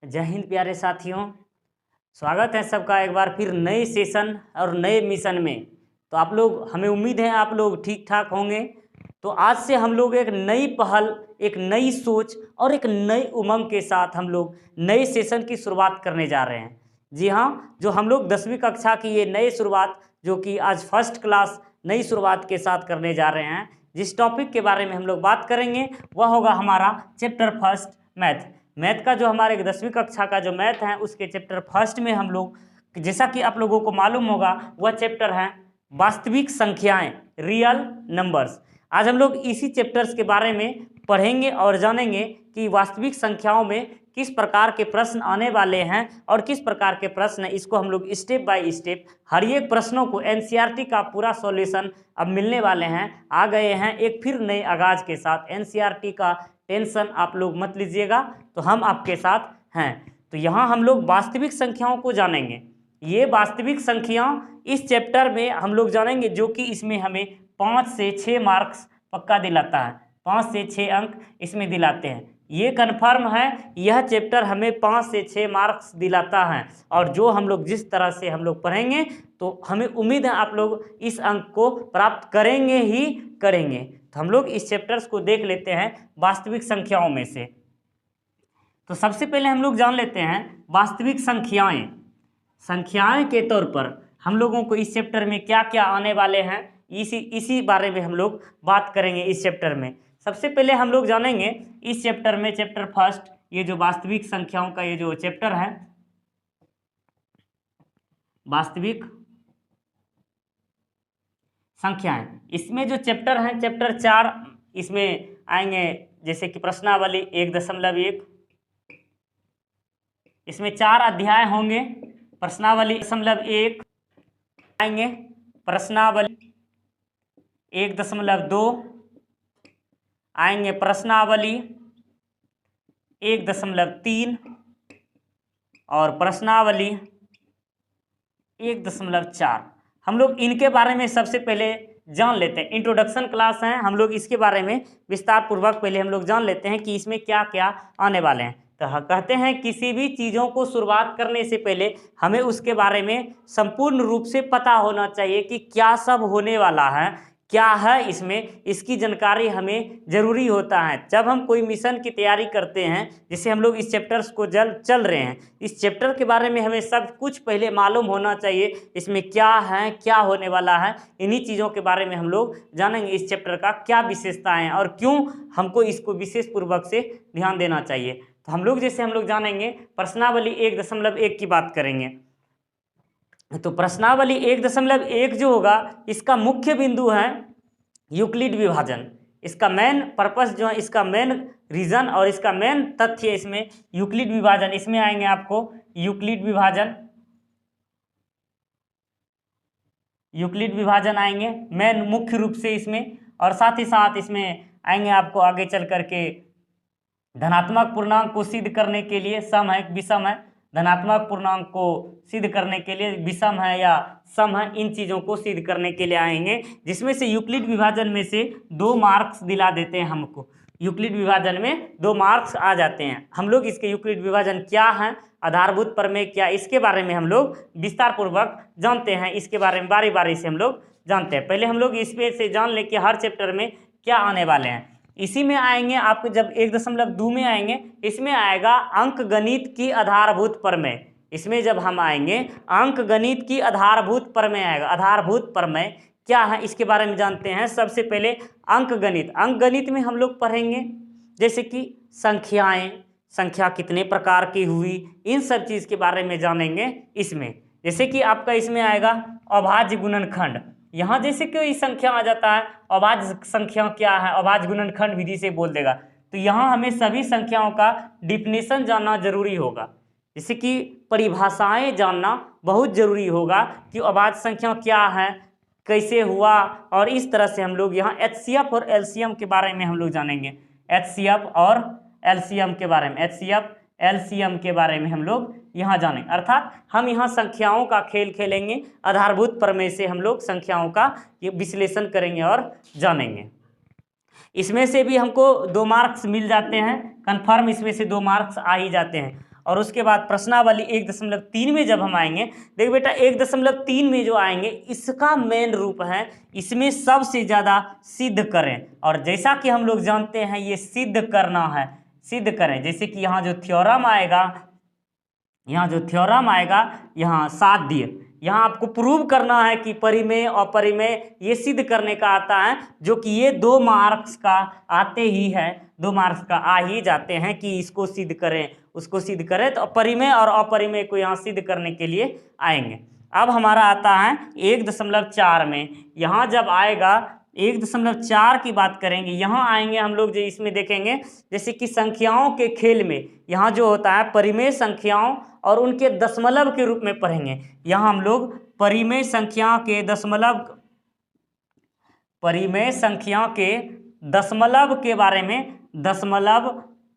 जय हिंद प्यारे साथियों। स्वागत है सबका एक बार फिर नए सेशन और नए मिशन में। तो आप लोग, हमें उम्मीद है आप लोग ठीक ठाक होंगे। तो आज से हम लोग एक नई पहल, एक नई सोच और एक नई उमंग के साथ हम लोग नए सेशन की शुरुआत करने जा रहे हैं। जी हाँ, जो हम लोग 10वीं कक्षा की ये नई शुरुआत, जो कि आज फर्स्ट क्लास नई शुरुआत के साथ करने जा रहे हैं, जिस टॉपिक के बारे में हम लोग बात करेंगे वह होगा हमारा चैप्टर फर्स्ट मैथ का। जो हमारे 10वीं कक्षा का जो मैथ है उसके चैप्टर फर्स्ट में हम लोग, जैसा कि आप लोगों को मालूम होगा, वह चैप्टर है वास्तविक संख्याएं, रियल नंबर्स। आज हम लोग इसी चैप्टर्स के बारे में पढ़ेंगे और जानेंगे कि वास्तविक संख्याओं में किस प्रकार के प्रश्न आने वाले हैं और किस प्रकार के प्रश्न, इसको हम लोग स्टेप बाय स्टेप हर एक प्रश्नों को एनसीईआरटी का पूरा सॉल्यूशन अब मिलने वाले हैं। आ गए हैं एक फिर नए आगाज के साथ। एनसीईआरटी का टेंशन आप लोग मत लीजिएगा, तो हम आपके साथ हैं। तो यहाँ हम लोग वास्तविक संख्याओं को जानेंगे। ये वास्तविक संख्या इस चैप्टर में हम लोग जानेंगे, जो कि इसमें हमें 5 से 6 मार्क्स पक्का दिलाता है। 5 से 6 अंक इसमें दिलाते हैं, ये कन्फर्म है। यह चैप्टर हमें 5 से 6 मार्क्स दिलाता है, और जो हम लोग जिस तरह से हम लोग पढ़ेंगे तो हमें उम्मीद है आप लोग इस अंक को प्राप्त करेंगे ही करेंगे। तो हम लोग इस चैप्टर्स को देख लेते हैं वास्तविक संख्याओं में से। तो सबसे पहले हम लोग जान लेते हैं वास्तविक संख्याएं। संख्याएं के तौर पर हम लोगों को इस चैप्टर में क्या क्या आने वाले हैं, इसी बारे में हम लोग बात करेंगे इस चैप्टर में। सबसे पहले हम लोग जानेंगे इस चैप्टर में, चैप्टर फर्स्ट, ये जो वास्तविक संख्याओं का ये जो चैप्टर है, वास्तविक संख्याएं, इसमें जो चैप्टर है चैप्टर 4 इसमें आएंगे, जैसे कि प्रश्नावली 1.1, इसमें 4 अध्याय होंगे। प्रश्नावली 1.1 आएंगे, प्रश्नावली 1.2 आएंगे, प्रश्नावली 1.3 और प्रश्नावली 1.4। हम लोग इनके बारे में सबसे पहले जान लेते हैं। इंट्रोडक्शन क्लास है, हम लोग इसके बारे में विस्तार पूर्वक पहले हम लोग जान लेते हैं कि इसमें क्या क्या आने वाले हैं। तो कहते हैं किसी भी चीज़ों को शुरुआत करने से पहले हमें उसके बारे में संपूर्ण रूप से पता होना चाहिए कि क्या सब होने वाला है, क्या है इसमें, इसकी जानकारी हमें ज़रूरी होता है। जब हम कोई मिशन की तैयारी करते हैं, जैसे हम लोग इस चैप्टर्स को चल रहे हैं, इस चैप्टर के बारे में हमें सब कुछ पहले मालूम होना चाहिए, इसमें क्या है, क्या होने वाला है। इन्हीं चीज़ों के बारे में हम लोग जानेंगे, इस चैप्टर का क्या विशेषताएं हैं और क्यों हमको इसको विशेष पूर्वक से ध्यान देना चाहिए। तो हम लोग जानेंगे प्रश्नावली 1.1 की बात करेंगे। तो प्रश्नावली 1.1 जो होगा, इसका मुख्य बिंदु है यूक्लिड विभाजन। इसका मेन पर्पस जो है, इसका मेन रीजन और इसका मेन तथ्य इसमें यूक्लिड विभाजन। इसमें आएंगे आपको यूक्लिड विभाजन आएंगे मेन मुख्य रूप से इसमें। और साथ ही साथ इसमें आएंगे आपको आगे चल करके धनात्मक पूर्णांक को सिद्ध करने के लिए, सम है विषम है, धनात्मक पूर्णांक को सिद्ध करने के लिए विषम है या सम है, इन चीज़ों को सिद्ध करने के लिए आएंगे, जिसमें से यूक्लिड विभाजन में से 2 मार्क्स दिला देते हैं हमको। यूक्लिड विभाजन में 2 मार्क्स आ जाते हैं। हम लोग इसके यूक्लिड विभाजन क्या है, आधारभूत प्रमेय क्या, इसके बारे में हम लोग विस्तार पूर्वक जानते हैं। इसके बारे में बारी बारी से हम लोग जानते हैं। पहले हम लोग इसमें से जान लें कि हर चैप्टर में क्या आने वाले हैं। इसी में आएंगे आपको, जब 1.2 में आएंगे, इसमें आएगा अंक गणित की आधारभूत प्रमेय। इसमें जब हम आएंगे अंक गणित की आधारभूत प्रमेय आएगा। आधारभूत प्रमेय क्या है इसके बारे में जानते हैं। सबसे पहले अंक गणित में हम लोग पढ़ेंगे, जैसे कि संख्याएं, संख्या कितने प्रकार की हुई, इन सब चीज़ के बारे में जानेंगे इसमें। जैसे कि आपका इसमें आएगा अभाज्य गुणनखंड। यहाँ जैसे कोई संख्या आ जाता है, अभाज्य संख्या क्या है, अभाज्य गुणनखंड विधि से बोल देगा, तो यहाँ हमें सभी संख्याओं का डिफिनेशन जानना जरूरी होगा। जैसे कि परिभाषाएं जानना बहुत जरूरी होगा कि अभाज्य संख्या क्या है, कैसे हुआ, और इस तरह से हम लोग यहाँ एचसीएफ और एलसीएम के बारे में हम लोग जानेंगे। एचसीएफ और एलसीएम के बारे में, एलसीएम के बारे में हम लोग यहाँ जानेंगे। अर्थात हम यहाँ संख्याओं का खेल खेलेंगे, आधारभूत प्रमेय से हम लोग संख्याओं का ये विश्लेषण करेंगे और जानेंगे। इसमें से भी हमको 2 मार्क्स मिल जाते हैं, कंफर्म इसमें से 2 मार्क्स आ ही जाते हैं। और उसके बाद प्रश्नावली 1.3 में जब हम आएंगे, देख बेटा 1.3 में जो आएंगे इसका मेन रूप है इसमें सबसे ज़्यादा सिद्ध करें। और जैसा कि हम लोग जानते हैं ये सिद्ध करना है, सिद्ध करें। जैसे कि यहाँ जो थ्योरम आएगा, यहाँ साध्य, यहाँ आपको प्रूव करना है कि परिमेय और अपरिमेय ये सिद्ध करने का आता है, जो कि ये 2 मार्क्स का आते ही है, 2 मार्क्स का आ ही जाते हैं कि इसको सिद्ध करें उसको सिद्ध करें। तो परिमेय और अपरिमेय को यहाँ सिद्ध करने के लिए आएंगे। अब हमारा आता है 1.4 में, यहाँ जब आएगा 1.4 की बात करेंगे, यहाँ आएंगे हम लोग जो इसमें देखेंगे जैसे कि संख्याओं के खेल में यहाँ जो होता है परिमेय संख्याओं और उनके दशमलव के रूप में पढ़ेंगे। यहाँ हम लोग परिमेय संख्या के दशमलव के बारे में, दशमलव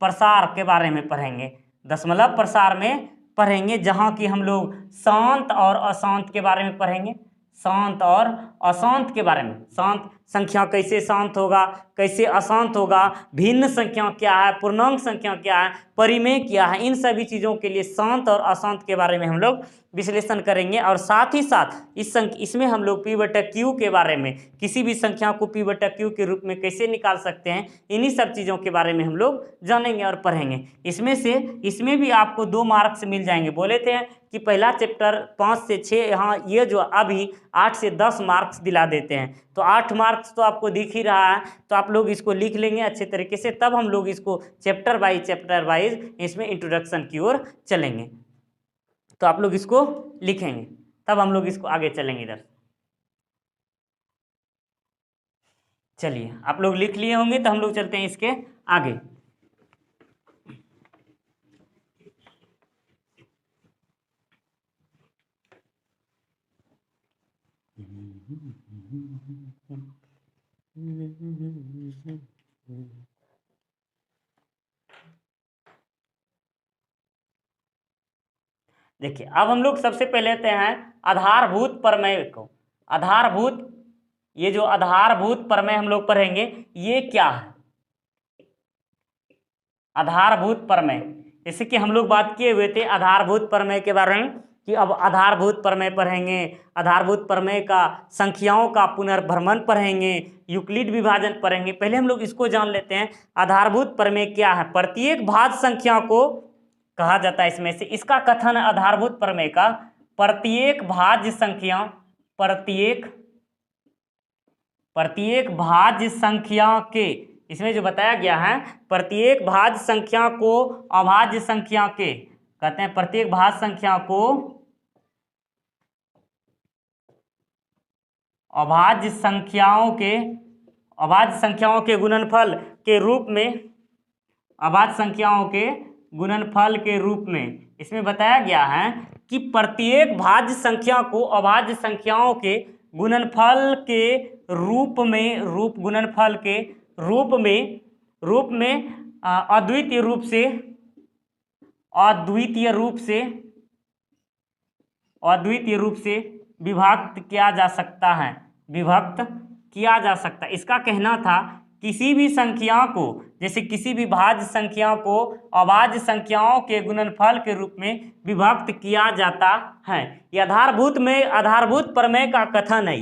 प्रसार के बारे में पढ़ेंगे, दशमलव प्रसार में पढ़ेंगे, जहाँ की हम लोग शांत और अशांत के बारे में पढ़ेंगे, शांत और अशांत के बारे में, शांत संख्या कैसे शांत होगा, कैसे अशांत होगा, भिन्न संख्या क्या है, पूर्णांक संख्या क्या है, परिमेय क्या है, इन सभी चीज़ों के लिए शांत और अशांत के बारे में हम लोग विश्लेषण करेंगे। और साथ ही साथ इसमें हम लोग P/Q के बारे में, किसी भी संख्या को P/Q के रूप में कैसे निकाल सकते हैं, इन्हीं सब चीज़ों के बारे में हम लोग जानेंगे और पढ़ेंगे। इसमें भी आपको 2 मार्क्स मिल जाएंगे। बोले थे कि पहला चैप्टर 5 से 6, यहाँ ये जो अभी 8 से 10 मार्क्स दिला देते हैं, तो 8 मार्क्स तो आपको दिख ही रहा है, तो आप लोग इसको लिख लेंगे अच्छे तरीके से, तब हम लोग इसको चैप्टर वाइज इसमें इंट्रोडक्शन की ओर चलेंगे। तो आप लोग इसको लिखेंगे, तब हम लोग इसको आगे चलेंगे इधर। चलिए आप लोग लिख लिए होंगे, तो हम लोग चलते हैं इसके आगे। देखिए अब हम लोग सबसे पहले लेते हैं आधारभूत प्रमेय को। ये जो आधारभूत प्रमेय हम लोग पढ़ेंगे, ये क्या है आधारभूत प्रमेय। जैसे कि हम लोग बात किए हुए थे आधारभूत प्रमेय के बारे में, कि अब आधारभूत प्रमेय पढ़ेंगे, आधारभूत प्रमेय का संख्याओं का पुनर्भ्रमण पढ़ेंगे, यूक्लिड विभाजन पढ़ेंगे। पहले हम लोग इसको जान लेते हैं आधारभूत प्रमेय क्या है। प्रत्येक भाज्य संख्या को कहा जाता है, इसमें से इसका कथन है आधारभूत प्रमेय का, प्रत्येक भाज्य संख्या के, इसमें जो बताया गया है प्रत्येक भाज्य संख्या को अभाज्य संख्या के, कहते हैं प्रत्येक भाज्य संख्या को अभाज्य संख्याओं के गुणनफल के रूप में, अभाज्य संख्याओं के गुणनफल के रूप में, इसमें बताया गया है कि प्रत्येक भाज्य संख्या को अभाज्य संख्याओं के गुणनफल के रूप में अद्वितीय रूप से विभक्त किया जा सकता है, इसका कहना था किसी भी संख्या को, जैसे किसी भी भाज्य संख्या को अभाज्य संख्याओं के गुणनफल के रूप में विभक्त किया जाता है। ये आधारभूत प्रमेय का कथन है।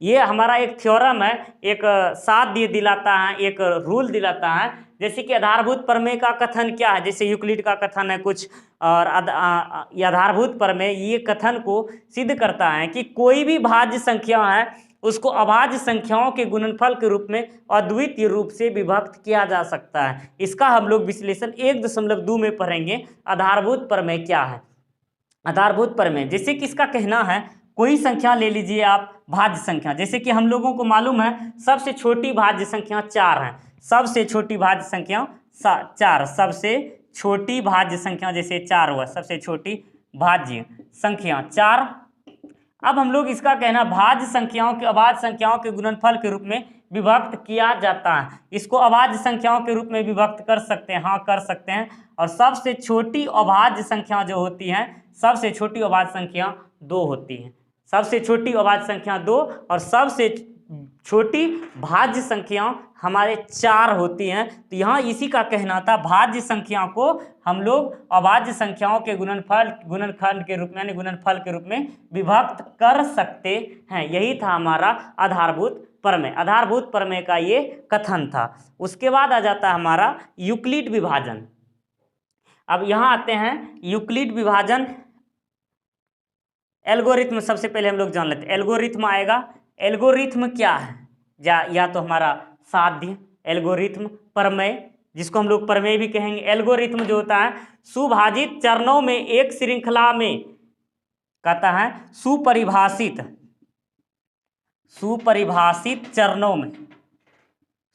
ये हमारा एक थ्योरम है, एक साध्य दिलाता है, एक रूल दिलाता है। जैसे कि आधारभूत प्रमेय का कथन क्या है, जैसे यूक्लिड का कथन है कुछ, और आधारभूत प्रमेय ये कथन को सिद्ध करता है कि कोई भी भाज्य संख्या है उसको अभाज्य संख्याओं के गुणनफल के रूप में अद्वितीय रूप से विभक्त किया जा सकता है। इसका हम लोग विश्लेषण 1.2 में पढ़ेंगे आधारभूत प्रमेय क्या है। आधारभूत प्रमेय जैसे कि इसका कहना है, कोई संख्या ले लीजिए आप भाज्य संख्या, जैसे कि हम लोगों को मालूम है सबसे छोटी भाज्य संख्या 4 है, सबसे छोटी भाज्य संख्या 4, सबसे छोटी भाज्य संख्या जैसे 4 हुआ, सबसे छोटी भाज्य संख्या 4। अब हम लोग इसका कहना भाज्य संख्याओं के अभाज्य संख्याओं के गुणनफल के रूप में विभक्त किया जाता है। इसको अभाज्य संख्याओं के रूप में विभक्त कर सकते हैं, हाँ कर सकते हैं। और सबसे छोटी अभाज्य संख्या जो होती है, सबसे छोटी अभाज्य संख्या 2 होती है, सबसे छोटी अभाज्य संख्या 2, और सबसे छोटी भाज्य संख्याओं हमारे 4 होती हैं। तो यहाँ इसी का कहना था, भाज्य संख्याओं को हम लोग अभाज्य संख्याओं के गुणनखंड के रूप में यानी गुणनफल के रूप में विभक्त कर सकते हैं। यही था हमारा आधारभूत प्रमेय। आधारभूत प्रमेय का ये कथन था। उसके बाद आ जाता है हमारा यूक्लिड विभाजन। अब यहाँ आते हैं यूक्लिड विभाजन एल्गोरिथ्म। सबसे पहले हम लोग जान लेते हैं एल्गोरिथ्म आएगा। एल्गोरिथ्म क्या है? या तो हमारा साध्य, एल्गोरिथ्म, प्रमेय, जिसको हम लोग प्रमेय भी कहेंगे। एल्गोरिथ्म जो होता है सुभाजित चरणों में एक श्रृंखला में, कहता है सुपरिभाषित चरणों में,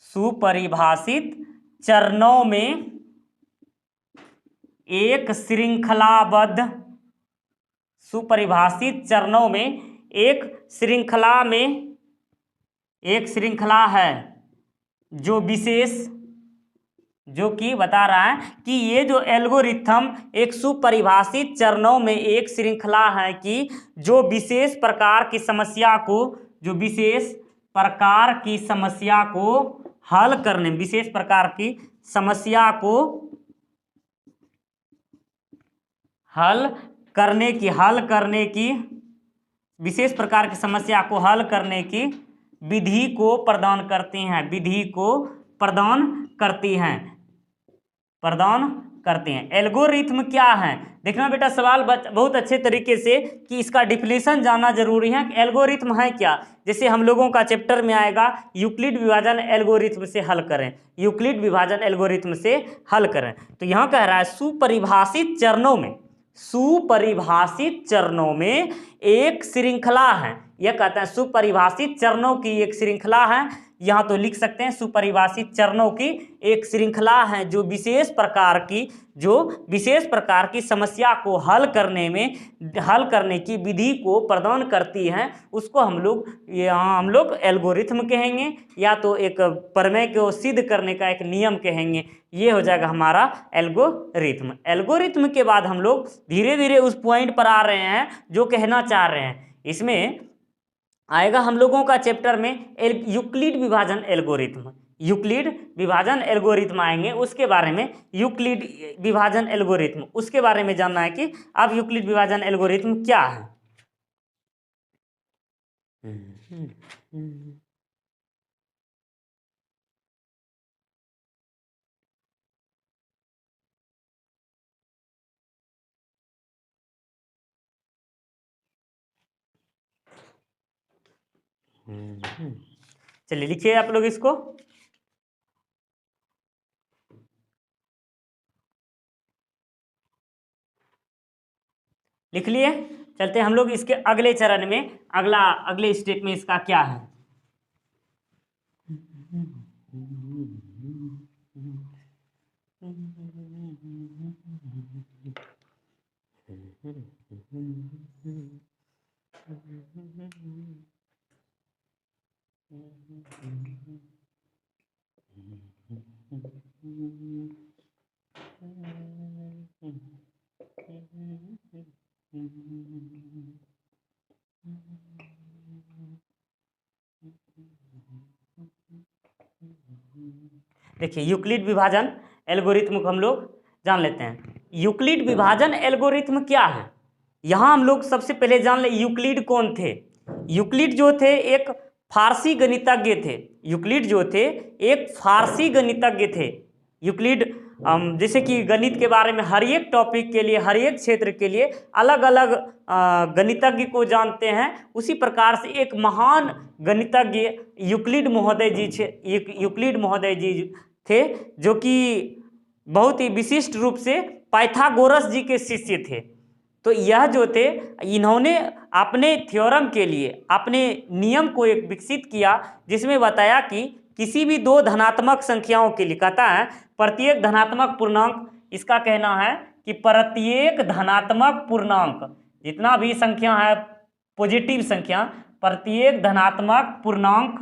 सुपरिभाषित चरणों में एक श्रृंखलाबद्ध, सुपरिभाषित चरणों में एक श्रृंखला है जो विशेष, जो कि बता रहा है कि ये जो एल्गोरिथम एक सुपरिभाषित चरणों में एक श्रृंखला है कि जो विशेष प्रकार की समस्या को, जो विशेष प्रकार की समस्या को हल करने, विशेष प्रकार की समस्या को हल करने की विशेष प्रकार की समस्या को हल करने की विधि को प्रदान करती हैं, विधि को प्रदान करती हैं। एल्गोरिथ्म क्या है? देखना बेटा सवाल बहुत अच्छे तरीके से कि इसका डिफिनेशन जानना जरूरी है कि एल्गोरिथ्म है क्या। जैसे हम लोगों का चैप्टर में आएगा यूक्लिड विभाजन एल्गोरिथ्म से हल करें, यूक्लिड विभाजन एल्गोरिथ्म से हल करें। तो यहाँ कह रहा है सुपरिभाषित चरणों में एक श्रृंखला है। यह कहता है सुपरिभाषित चरणों की एक श्रृंखला है। यहाँ तो लिख सकते हैं सुपरिभाषित चरणों की एक श्रृंखला है जो विशेष प्रकार की समस्या को हल करने की विधि को प्रदान करती है। उसको हम लोग एल्गोरिथ्म कहेंगे, या तो एक प्रमेय को सिद्ध करने का एक नियम कहेंगे। ये हो जाएगा हमारा एल्गोरिथ्म। एल्गोरिथम के बाद हम लोग धीरे धीरे उस पॉइंट पर आ रहे हैं जो कहना चाह रहे हैं। इसमें आएगा हम लोगों का चैप्टर में यूक्लिड विभाजन एल्गोरिथम, यूक्लिड विभाजन एल्गोरिथम आएंगे। उसके बारे में यूक्लिड विभाजन एल्गोरिथम, उसके बारे में जानना है कि अब यूक्लिड विभाजन एल्गोरिथम क्या है। चलिए लिखिए आप लोग इसको। लिख लिए। चलते हैं हम लोग इसके अगले चरण में, अगले स्टेप में इसका क्या है। देखिए यूक्लिड विभाजन एल्गोरिथम को हम लोग जान लेते हैं। यूक्लिड विभाजन एल्गोरिथम क्या है, यहां हम लोग सबसे पहले जान ले यूक्लिड कौन थे। यूक्लिड जो थे एक फारसी गणितज्ञ थे। यूक्लिड जो थे एक फारसी गणितज्ञ थे। यूक्लिड जैसे कि गणित के बारे में हर एक टॉपिक के लिए, हर एक क्षेत्र के लिए अलग अलग गणितज्ञ को जानते हैं, उसी प्रकार से एक महान गणितज्ञ यूक्लिड महोदय जी थे, जो कि बहुत ही विशिष्ट रूप से पाइथागोरस जी के शिष्य थे। तो यह जो थे, इन्होंने अपने थ्योरम के लिए अपने नियम को एक विकसित किया, जिसमें बताया कि किसी भी दो धनात्मक संख्याओं के लिए, कहता है प्रत्येक धनात्मक पूर्णांक, इसका कहना है कि प्रत्येक धनात्मक पूर्णांक, जितना भी संख्या है पॉजिटिव संख्या, प्रत्येक धनात्मक पूर्णांक,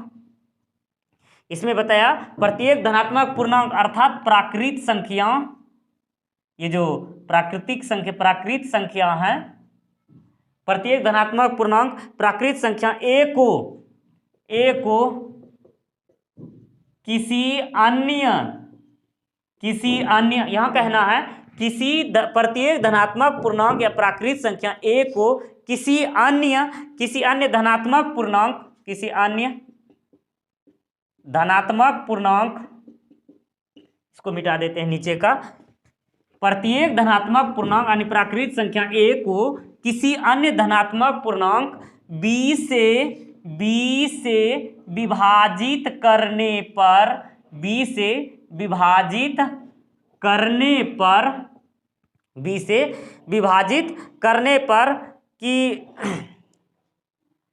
इसमें बताया प्रत्येक धनात्मक पूर्णांक अर्थात प्राकृत संख्या, ये जो प्राकृत संख्या है, प्रत्येक धनात्मक पूर्णांक प्राकृत संख्या ए को किसी अन्य यहाँ कहना है प्रत्येक धनात्मक पूर्णांक या प्राकृत संख्या a को किसी अन्य धनात्मक पूर्णांक, इसको मिटा देते हैं नीचे का, प्रत्येक धनात्मक पूर्णांक यानी प्राकृत संख्या a को किसी अन्य धनात्मक पूर्णांक b से विभाजित करने पर कि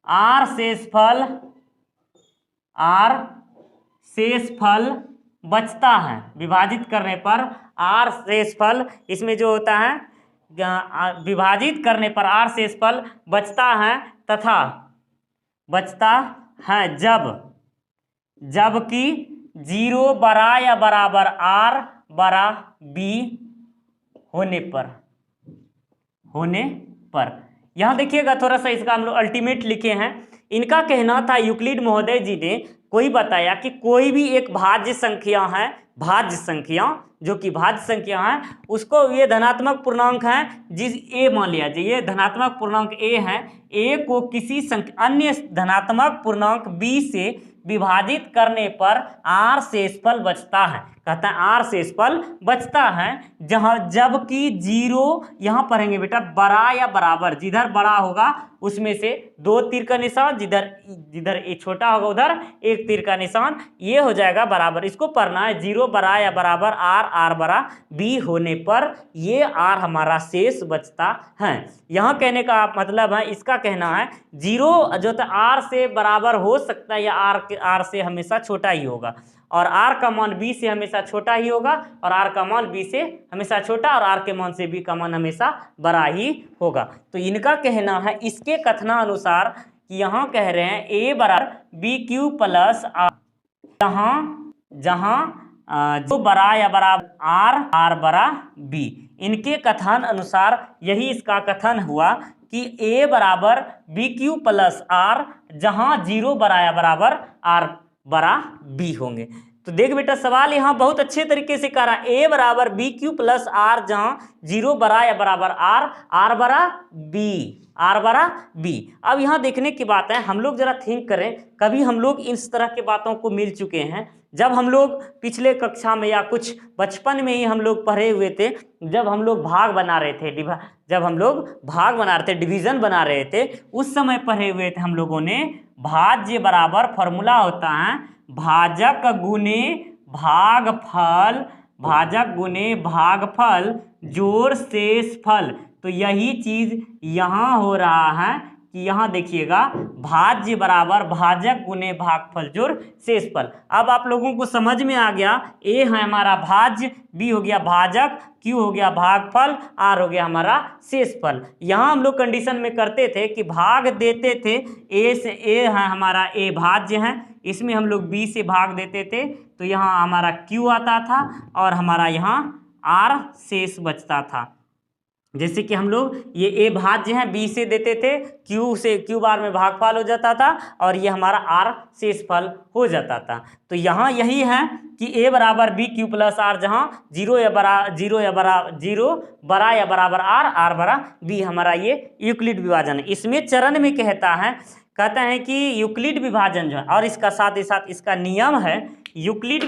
r शेषफल बचता है। विभाजित करने पर r शेषफल, इसमें जो होता है विभाजित करने पर r शेषफल बचता है तथा जबकि 0 बड़ा या बराबर r बड़ा b होने पर यहाँ देखिएगा थोड़ा सा, इसका हम लोग अल्टीमेट लिखे हैं। इनका कहना था, यूक्लिड महोदय जी ने कोई बताया कि कोई भी एक भाज्य संख्या जो कि भाज्य संख्या है, उसको ये धनात्मक पूर्णांक है जिस a मान लिया जाए, ये धनात्मक पूर्णांक a है, a को किसी अन्य धनात्मक पूर्णांक b से विभाजित करने पर r शेषफल बचता है। कहता है r शेषफल बचता है, जबकि 0, यहाँ पढ़ेंगे बेटा, बड़ा या बराबर, जिधर बड़ा होगा उसमें से 2 तीर का निशान, जिधर ए छोटा होगा उधर 1 तीर का निशान, ये हो जाएगा बराबर। इसको पढ़ना है, 0 बड़ा या बराबर r बड़ा b होने पर ये r हमारा शेष बचता है। यहाँ कहने का मतलब है, इसका कहना है 0 जो तो r से बराबर हो सकता है या r से हमेशा छोटा ही होगा, और r का मान b से हमेशा छोटा ही होगा, और r का मान b से हमेशा छोटा, और r के मान से b का मान हमेशा बड़ा ही होगा। तो इनका कहना है, इसके कथनानुसार कि यहाँ कह रहे हैं a बराबर b क्यू प्लस r, जहाँ जो बड़ा या बराबर r बड़ा b। इनके कथन अनुसार यही इसका कथन हुआ कि a बराबर b क्यू प्लस r, जहाँ 0 बड़ा या बराबर r बड़ा b होंगे। तो देख बेटा, सवाल यहाँ बहुत अच्छे तरीके से कह रहा है, a बराबर b क्यू प्लस r, जहाँ 0 बड़ा या बराबर r बड़ा b। अब यहाँ देखने की बात है, हम लोग जरा थिंक करें, कभी हम लोग इस तरह के बातों को मिल चुके हैं। जब हम लोग पिछले कक्षा में या कुछ बचपन में ही हम लोग पढ़े हुए थे, जब हम लोग भाग बना रहे थे, डिवीजन बना रहे थे, उस समय पढ़े हुए थे हम लोगों ने, भाज्य बराबर फॉर्मूला होता है भाजक गुने भागफल जोड़ शेषफल। तो यही चीज यहाँ हो रहा है कि यहाँ देखिएगा, भाज्य बराबर भाजक गुने भागफल जोड़ शेषफल। अब आप लोगों को समझ में आ गया, a है हमारा भाज्य, b हो गया भाजक, q हो गया भागफल, r हो गया हमारा शेषफल। यहाँ हम लोग कंडीशन में करते थे कि भाग देते थे, a से, a है हमारा a भाज्य है, इसमें हम लोग b से भाग देते थे, तो यहाँ हमारा q आता था और हमारा यहाँ r शेष बचता था। जैसे कि हम लोग ये a भाज्य है, b से देते थे, q से q बार में भागफल हो जाता था, और ये हमारा r शेषफल हो जाता था। तो यहाँ यही है कि a बराबर b क्यू प्लस r, जहाँ 0 बड़ा या बराबर r बड़ा b, हमारा ये यूक्लिड विभाजन है। इसमें चरण में कहता है कि यूक्लिड विभाजन जो है, और इसका साथ ही साथ इसका नियम है, यूक्लिड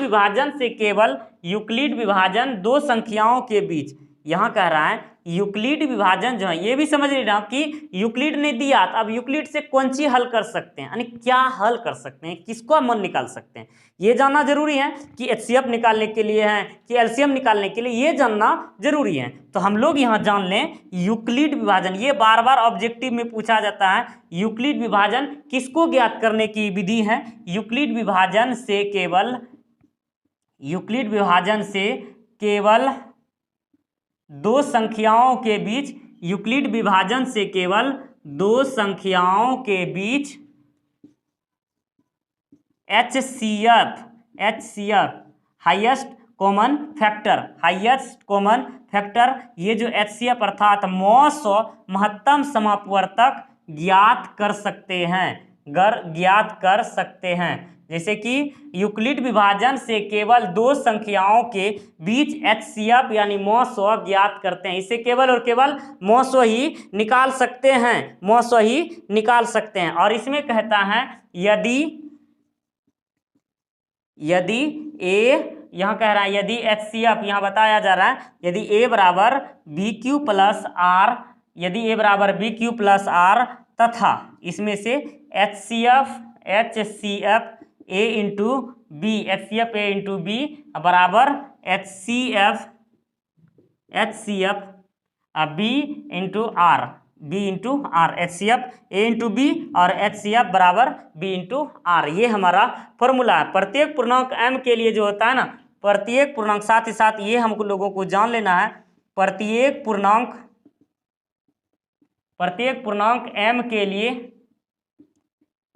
विभाजन 2 संख्याओं के बीच, यहाँ कह रहा है यूक्लिड विभाजन जो है, ये भी समझ लेना कि यूक्लिड ने दिया, तो अब यूक्लिड से कौन सी हल कर सकते हैं, यानी क्या हल कर सकते हैं, किसको मन निकाल सकते हैं, ये जानना जरूरी है कि एचसीएफ निकालने के लिए है कि एलसीएम निकालने के लिए, ये जानना जरूरी है। तो हम लोग यहाँ जान लें यूक्लिड विभाजन, ये बार बार ऑब्जेक्टिव में पूछा जाता है, यूक्लिड विभाजन किसको ज्ञात करने की विधि है। यूक्लिड विभाजन से केवल 2 संख्याओं के बीच, यूक्लिड विभाजन से केवल 2 संख्याओं के बीच HCF हाईएस्ट कॉमन फैक्टर, ये जो HCF अर्थात महत्तम समापवर्तक ज्ञात कर सकते हैं। ज्ञात कर सकते हैं। जैसे कि यूक्लिड विभाजन से केवल दो संख्याओं के बीच HCF यानी मॉसो ज्ञात करते हैं। इसे केवल और केवल मॉसो ही निकाल सकते हैं, मॉसो ही निकाल सकते हैं। और इसमें कहता है यदि ए, यहाँ कह रहा है यदि HCF, यहाँ बताया जा रहा है यदि A बराबर BQ प्लस आर, यदि A बराबर BQ प्लस आर तथा इसमें से HCF A into b, HCF A into b बराबर HCF B into r, HCF A into b और HCF बराबर B इंटू आर। ये हमारा फॉर्मूला है। प्रत्येक पूर्णांक m के लिए जो होता है ना, प्रत्येक पूर्णांक, साथ ही साथ ये हमको लोगों को जान लेना है, प्रत्येक पूर्णांक m के लिए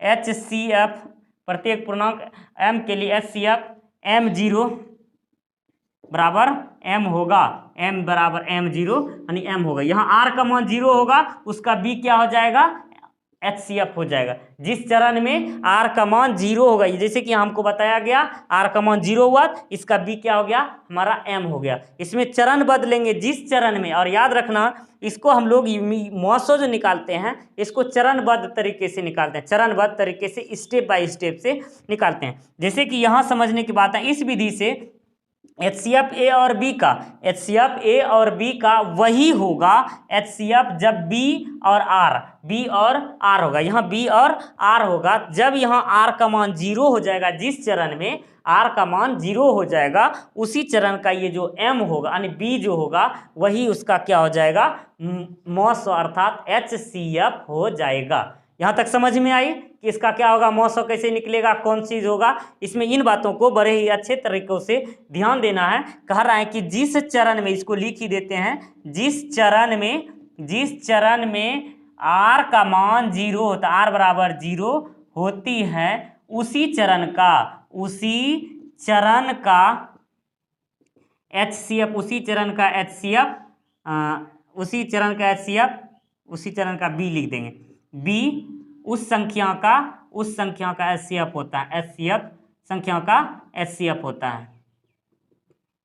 HCF, प्रत्येक पूर्णांक m के लिए HCF m0 बराबर m होगा, m बराबर m0 यानी m होगा। यहाँ r का मान 0 होगा, उसका b क्या हो जाएगा, HCF हो जाएगा। जिस चरण में r का मान 0 होगा, जैसे कि हमको बताया गया r का मान 0 हुआ, इसका b क्या हो गया, हमारा m हो गया। इसमें चरण बदलेंगे जिस चरण में, और याद रखना इसको हम लोग मॉसो जो निकालते हैं इसको चरणबद्ध तरीके से निकालते हैं, चरणबद्ध तरीके से स्टेप बाय स्टेप से निकालते हैं। जैसे कि यहाँ समझने की बात है, इस विधि से HCF A और B का वही होगा HCF जब B और R होगा, यहाँ B और R होगा जब यहाँ R का मान 0 हो जाएगा। जिस चरण में R का मान 0 हो जाएगा उसी चरण का ये जो M होगा यानी B जो होगा वही उसका क्या हो जाएगा, मॉसो अर्थात HCF हो जाएगा। यहाँ तक समझ में आई कि इसका क्या होगा, मॉसो कैसे निकलेगा, कौन चीज होगा। इसमें इन बातों को बड़े ही अच्छे तरीकों से ध्यान देना है। कह रहा है कि जिस चरण में, इसको लिख ही देते हैं, जिस चरण में R का मान 0 होता, R बराबर 0 होती है उसी चरण का HCF, उसी चरण का B लिख देंगे। B उस संख्या का HCF होता है, संख्या का HCF होता है।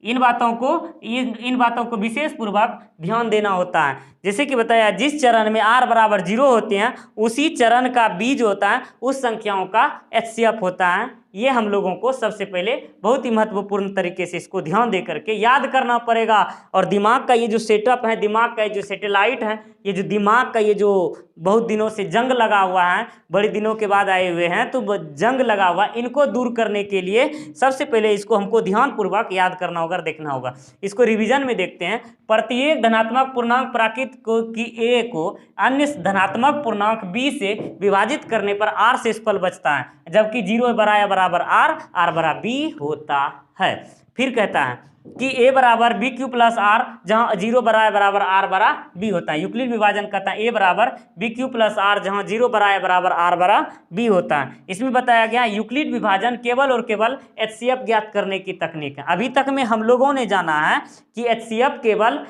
इन बातों को विशेष पूर्वक ध्यान देना होता है। जैसे कि बताया, जिस चरण में R बराबर 0 होते हैं उसी चरण का B जो होता है उस संख्याओं का HCF होता है। ये हम लोगों को सबसे पहले बहुत ही महत्वपूर्ण तरीके से इसको ध्यान दे करके याद करना पड़ेगा। और दिमाग का ये जो सेटअप है, दिमाग का ये जो सैटेलाइट है, ये जो दिमाग का ये जो बहुत दिनों से जंग लगा हुआ है, बड़े दिनों के बाद आए हुए हैं, तो जंग लगा हुआ, इनको दूर करने के लिए सबसे पहले इसको हमको ध्यानपूर्वक याद करना होगा, देखना होगा। इसको रिवीजन में देखते हैं। प्रत्येक धनात्मक पूर्णांक प्राकृत की A को अन्य धनात्मक पूर्णांक B से विभाजित करने पर R से शेषफल बचता है, जबकि 0 बराबर R बराबर B होता है। फिर कहता है कि A बराबर BQ प्लस R, जहाँ 0 बराबर R बराबर B होता है। यूक्लिड विभाजन कहता है A बराबर BQ प्लस R, जहाँ 0 बराबर R बराबर B होता है। इसमें बताया गया यूक्लिड विभाजन केवल और केवल HCF ज्ञात करने की तकनीक है। अभी तक में हम लोगों ने जाना है कि HCF केवल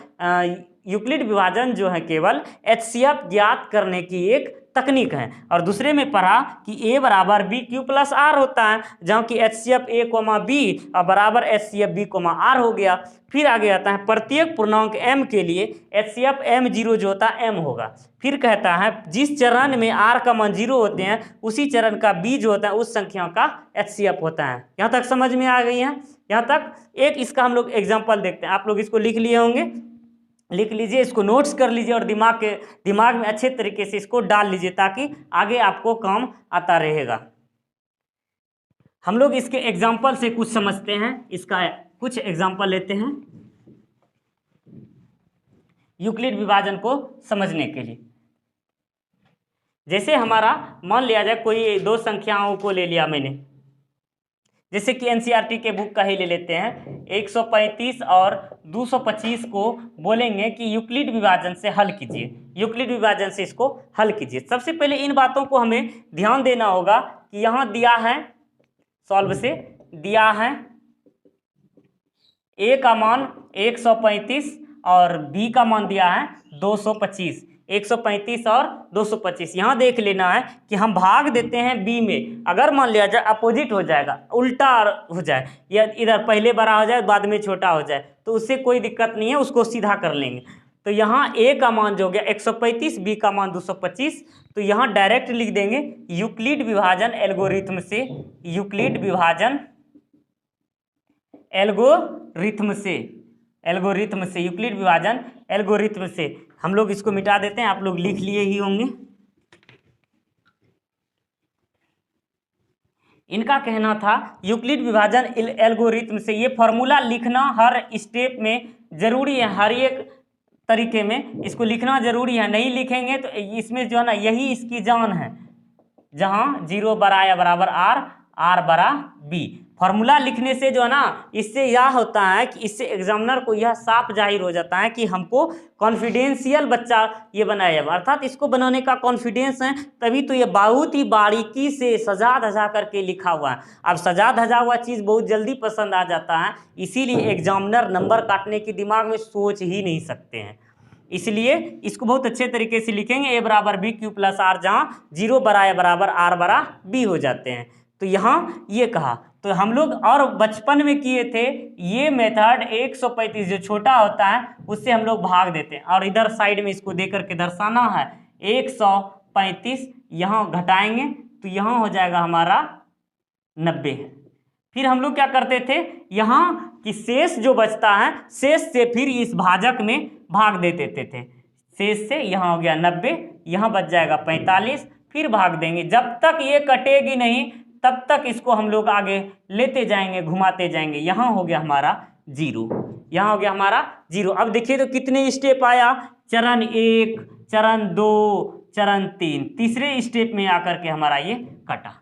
यूक्लिड विभाजन जो है केवल HCF ज्ञात करने की एक तकनीक है। और दूसरे में पढ़ा कि A बराबर BQ प्लस R होता है, जहाँ की HCF A, B और बराबर HCF B, R हो गया। फिर आगे आता है प्रत्येक पूर्णांक M के लिए HCF M0 जो होता है M होगा। फिर कहता है जिस चरण में R का मान 0 होते हैं उसी चरण का B जो होता है उस संख्या का HCF होता है। यहाँ तक समझ में आ गई है। यहाँ तक एक इसका हम लोग एग्जाम्पल देखते हैं। आप लोग इसको लिख लिए होंगे, लिख लीजिए, इसको नोट्स कर लीजिए और दिमाग में अच्छे तरीके से इसको डाल लीजिए ताकि आगे आपको काम आता रहेगा। हम लोग इसके एग्जाम्पल से कुछ समझते हैं। इसका कुछ एग्जाम्पल लेते हैं यूक्लिड विभाजन को समझने के लिए। जैसे हमारा मान लिया जाए कोई दो संख्याओं को ले लिया मैंने, जैसे कि एनसीईआरटी के बुक का ही ले लेते हैं। 135 और 225 को बोलेंगे कि यूक्लिड विभाजन से हल कीजिए, यूक्लिड विभाजन से इसको हल कीजिए। सबसे पहले इन बातों को हमें ध्यान देना होगा कि यहाँ दिया है, सॉल्व से दिया है A का मान 135 और B का मान दिया है 225। 135 और 225। यहाँ देख लेना है कि हम भाग देते हैं बी में, अगर मान लिया जाए अपोजिट हो जाएगा, उल्टा हो जाए, या इधर पहले बड़ा हो जाए बाद में छोटा हो जाए, तो उससे कोई दिक्कत नहीं है, उसको सीधा कर लेंगे। तो यहाँ ए का मान जो हो गया 135, बी का मान 225, तो यहाँ डायरेक्ट लिख देंगे यूक्लिड विभाजन एल्गोरिथम से, यूक्लिड विभाजन एल्गोरिथम से, एल्गोरिथम से, यूक्लिड विभाजन एल्गोरिथम से हम लोग इसको मिटा देते हैं, आप लोग लिख लिए ही होंगे। इनका कहना था यूक्लिड विभाजन एल्गोरिथम से, ये फॉर्मूला लिखना हर स्टेप में जरूरी है, हर एक तरीके में इसको लिखना जरूरी है, नहीं लिखेंगे तो इसमें जो है ना यही इसकी जान है, जहां 0 बड़ा या बराबर आर, आर बड़ा बी। फॉर्मूला लिखने से जो है ना, इससे यह होता है कि इससे एग्जामिनर को यह साफ जाहिर हो जाता है कि हमको कॉन्फिडेंशियल बच्चा ये बनाया है, अर्थात इसको बनाने का कॉन्फिडेंस है, तभी तो ये बहुत ही बारीकी से सजा धजा करके लिखा हुआ है। अब सजा धजा हुआ चीज़ बहुत जल्दी पसंद आ जाता है, इसीलिए एग्जामिनर नंबर काटने की दिमाग में सोच ही नहीं सकते हैं, इसलिए इसको बहुत अच्छे तरीके से लिखेंगे ए बराबर बी क्यू प्लस आर, जहाँ 0 बड़ा या बराबर आर बड़ा बी हो जाते हैं। तो यहाँ ये कहा, तो हम लोग और बचपन में किए थे ये मेथड 135 जो छोटा होता है उससे हम लोग भाग देते हैं, और इधर साइड में इसको दे करके दर्शाना है 135, यहाँ घटाएंगे तो यहाँ हो जाएगा हमारा 90। फिर हम लोग क्या करते थे, यहाँ कि शेष जो बचता है शेष से फिर इस भाजक में भाग दे देते थे, शेष से यहाँ हो गया 90, यहाँ बच जाएगा 45, फिर भाग देंगे, जब तक ये कटेगी नहीं तब तक इसको हम लोग आगे लेते जाएंगे, घुमाते जाएंगे। यहाँ हो गया हमारा 0, यहाँ हो गया हमारा 0। अब देखिए तो कितने स्टेप आया, चरण 1, चरण 2, चरण 3, तीसरे स्टेप में आकर के हमारा ये कटा,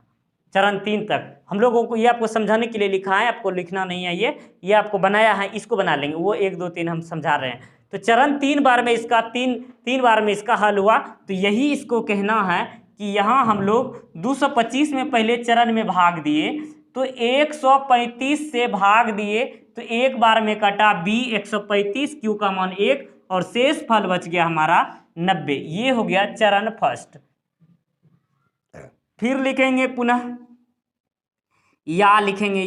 चरण 3 तक। हम लोगों को ये आपको समझाने के लिए लिखा है, आपको लिखना नहीं है, ये आपको बनाया है, इसको बना लेंगे, वो 1 2 3 हम समझा रहे हैं। तो चरण 3 बार में इसका तीन बार में इसका हल हुआ, तो यही इसको कहना है कि यहाँ हम लोग 225 में पहले चरण में भाग दिए, तो 135 से भाग दिए, तो एक बार में कटा b 135, q का मान 1, और शेष फल बच गया हमारा 90। ये हो गया चरण फर्स्ट। फिर लिखेंगे पुनः या, लिखेंगे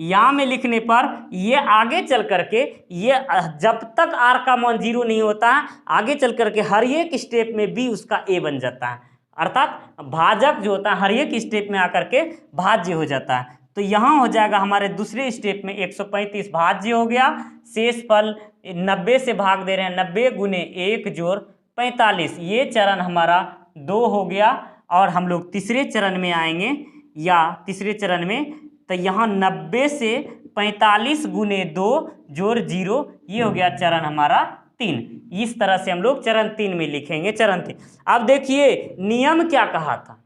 या में लिखने पर ये आगे चल करके ये जब तक r का मान 0 नहीं होता है, आगे चल करके हर एक स्टेप में b उसका a बन जाता है, अर्थात भाजक जो होता है हर एक स्टेप में आकर के भाज्य हो जाता है। तो यहाँ हो जाएगा हमारे दूसरे स्टेप में 135 भाज्य हो गया, शेष फल 90 से भाग दे रहे हैं, 90 गुने 1 जोड़ 45, ये चरण हमारा 2 हो गया। और हम लोग तीसरे चरण में आएंगे, या तीसरे चरण में, तो यहाँ 90 से 45 गुने 2 जोड़ 0, ये हो गया चरण हमारा 3। इस तरह से हम लोग चरण 3 में लिखेंगे, चरण 3। अब देखिए नियम क्या कहा था,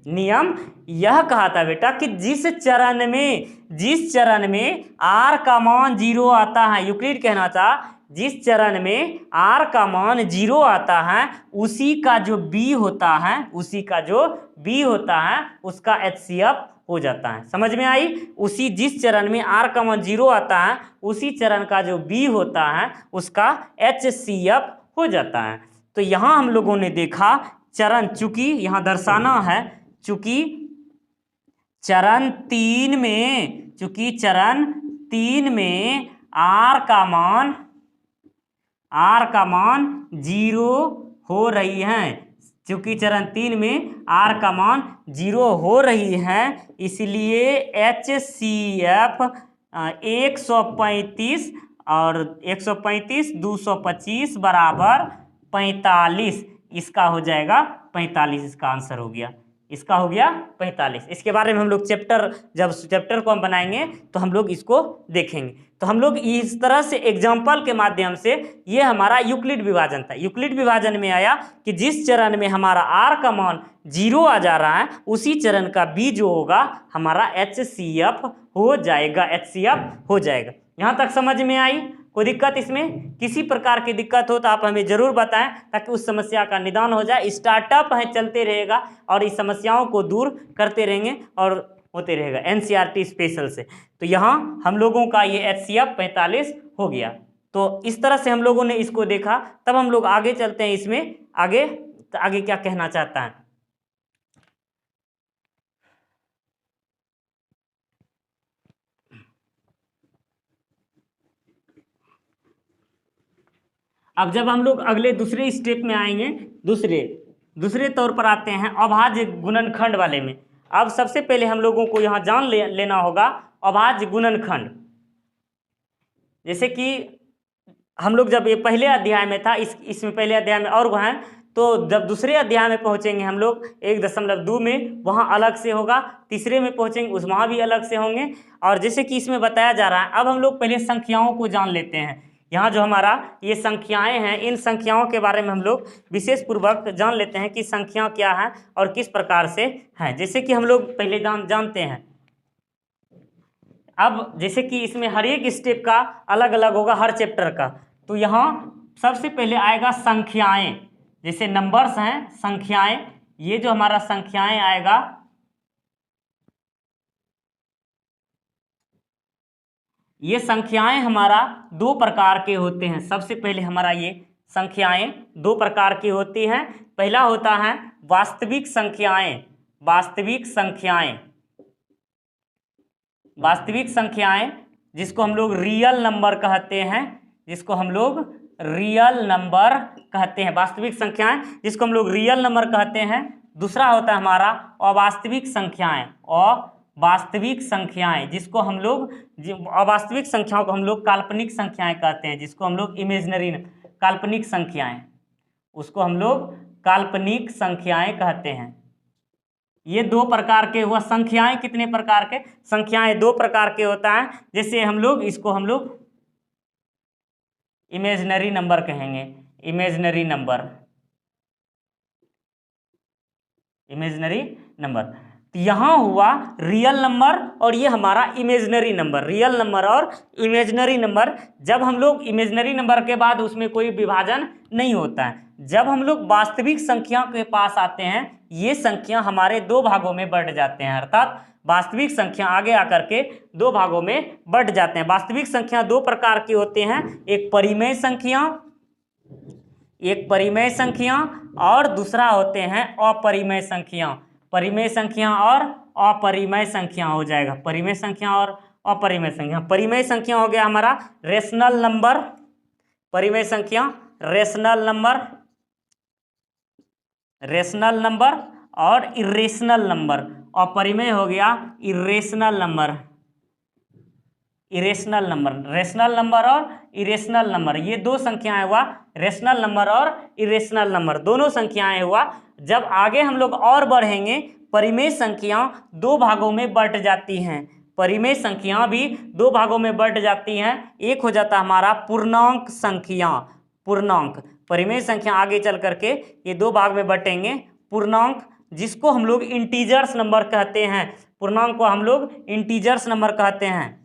नियम यह कहा था बेटा कि जिस चरण में r का मान 0 आता है, यूक्लिड कहना था जिस चरण में r का मान 0 आता है उसी का जो b होता है, उसी का जो b होता है उसका HCF हो जाता है। समझ में आई? उसी जिस चरण में r का मान 0 आता है उसी चरण का जो b होता है उसका HCF हो जाता है। तो यहाँ हम लोगों ने देखा चरण, चूंकि यहाँ दर्शाना है, चूंकि चरण 3 में r का मान 0 हो रही है, चूंकि चरण 3 में r का मान 0 हो रही है, इसलिए HCF 135 और 135 225 बराबर 45, इसका हो जाएगा 45, इसका आंसर हो गया, इसका हो गया 45। इसके बारे में हम लोग जब चैप्टर को हम बनाएंगे तो हम लोग इसको देखेंगे। तो हम लोग इस तरह से एग्जाम्पल के माध्यम से, ये हमारा यूक्लिड विभाजन था। यूक्लिड विभाजन में आया कि जिस चरण में हमारा r का मान 0 आ जा रहा है उसी चरण का b जो होगा हमारा HCF हो जाएगा, HCF हो जाएगा। यहाँ तक समझ में आई? कोई दिक्कत इसमें? किसी प्रकार की दिक्कत हो तो आप हमें ज़रूर बताएं ताकि उस समस्या का निदान हो जाए। स्टार्टअप है, चलते रहेगा और इस समस्याओं को दूर करते रहेंगे और होते रहेगा NCERT स्पेशल से। तो यहाँ हम लोगों का ये HCF 45 हो गया। तो इस तरह से हम लोगों ने इसको देखा। तब हम लोग आगे चलते हैं इसमें, आगे आगे क्या कहना चाहता है। अब जब हम लोग अगले दूसरे स्टेप में आएंगे, दूसरे तौर पर आते हैं अभाज्य गुणनखंड वाले में। अब सबसे पहले हम लोगों को यहाँ जान लेना होगा अभाज्य गुणनखंड। जैसे कि हम लोग जब ये पहले अध्याय में था, इसमें पहले अध्याय में और वहाँ, तो जब दूसरे अध्याय में पहुँचेंगे हम लोग 1.2 में, वहाँ अलग से होगा। तीसरे में पहुँचेंगे उस वहाँ भी अलग से होंगे। और जैसे कि इसमें बताया जा रहा है, अब हम लोग पहले संख्याओं को जान लेते हैं। यहाँ जो हमारा ये संख्याएं हैं, इन संख्याओं के बारे में हम लोग विशेष पूर्वक जान लेते हैं कि संख्या क्या है और किस प्रकार से है। जैसे कि हम लोग पहले जानते हैं। अब जैसे कि इसमें हर एक स्टेप का अलग अलग होगा, हर चैप्टर का। तो यहाँ सबसे पहले आएगा संख्याएं, जैसे नंबर्स हैं, संख्याएं। ये जो हमारा संख्याएं आएगा, ये संख्याएं हमारा 2 प्रकार के होते हैं। सबसे पहले हमारा ये संख्याएं 2 प्रकार की होती हैं। पहला होता है वास्तविक संख्याएं। वास्तविक संख्याएं, वास्तविक संख्याएं जिसको हम लोग रियल नंबर कहते हैं, जिसको हम लोग रियल नंबर कहते हैं। वास्तविक संख्याएं जिसको हम लोग रियल नंबर कहते हैं। दूसरा होता है हमारा अवास्तविक संख्याएं। अवास्तविक संख्याएं जिसको हम लोग, अवास्तविक संख्याओं को हम लोग काल्पनिक संख्याएं कहते हैं, जिसको हम लोग इमेजिनरी, काल्पनिक संख्याएं, उसको हम लोग काल्पनिक संख्याएं कहते हैं। ये 2 प्रकार के हुआ। संख्याएं कितने प्रकार के? संख्याएं 2 प्रकार के होता है। जैसे हम लोग इसको हम लोग इमेजिनरी नंबर कहेंगे। Imaginary number, imaginary number. तो यहाँ हुआ रियल नंबर और ये हमारा इमेजिनरी नंबर। रियल नंबर और इमेजिनरी नंबर। जब हम लोग इमेजिनरी नंबर के बाद उसमें कोई विभाजन नहीं होता है। जब हम लोग वास्तविक संख्या के पास आते हैं, ये संख्या हमारे 2 भागों में बढ़ जाते हैं। अर्थात वास्तविक संख्या आगे आकर के 2 भागों में बढ़ जाते हैं। वास्तविक संख्या 2 प्रकार की होती हैं, एक परिमेय संख्या, एक परिमेय संख्या, और दूसरा होते हैं अपरिमेय संख्या। परिमेय संख्या और अपरिमेय संख्या हो जाएगा। परिमेय संख्या और अपरिमेय संख्या। परिमेय संख्या हो गया हमारा रेशनल नंबर, परिमेय संख्या रेशनल नंबर, रेशनल नंबर और इरेशनल नंबर। अपरिमेय हो गया irrational number, irrational number. Rational number और इरेशनल नंबर, ये 2 संख्याएं हुआ। रेशनल नंबर और इरेशनल नंबर दोनों संख्याएं हुआ। जब आगे हम लोग और बढ़ेंगे, परिमेय संख्या 2 भागों में बंट जाती हैं। परिमेय संख्या भी 2 भागों में बंट जाती हैं। एक हो जाता हमारा पूर्णांक संख्या, पूर्णांक। परिमेय संख्या आगे चल करके ये 2 भाग में बटेंगे। पूर्णांक जिसको हम लोग इंटीजर्स नंबर कहते हैं, पूर्णांक को हम लोग इंटीजर्स नंबर कहते हैं,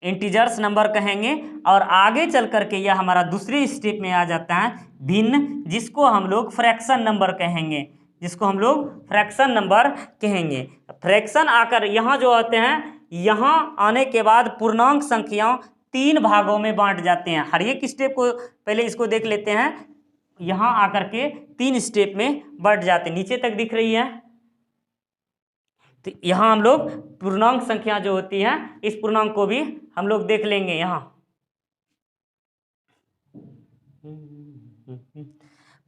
इंटीजर्स नंबर कहेंगे। और आगे चल करके यह हमारा दूसरे स्टेप में आ जाता है भिन्न, जिसको हम लोग फ्रैक्शन नंबर कहेंगे, जिसको हम लोग फ्रैक्शन नंबर कहेंगे। फ्रैक्शन आकर यहाँ जो होते हैं, यहाँ आने के बाद पूर्णांक संख्या 3 भागों में बांट जाते हैं। हर एक स्टेप को पहले इसको देख लेते हैं। यहाँ आकर के 3 स्टेप में बढ़ जाते हैं। नीचे तक दिख रही है। तो यहाँ हम लोग पूर्णांक संख्या जो होती है, इस पूर्णांक को भी हम लोग देख लेंगे। यहाँ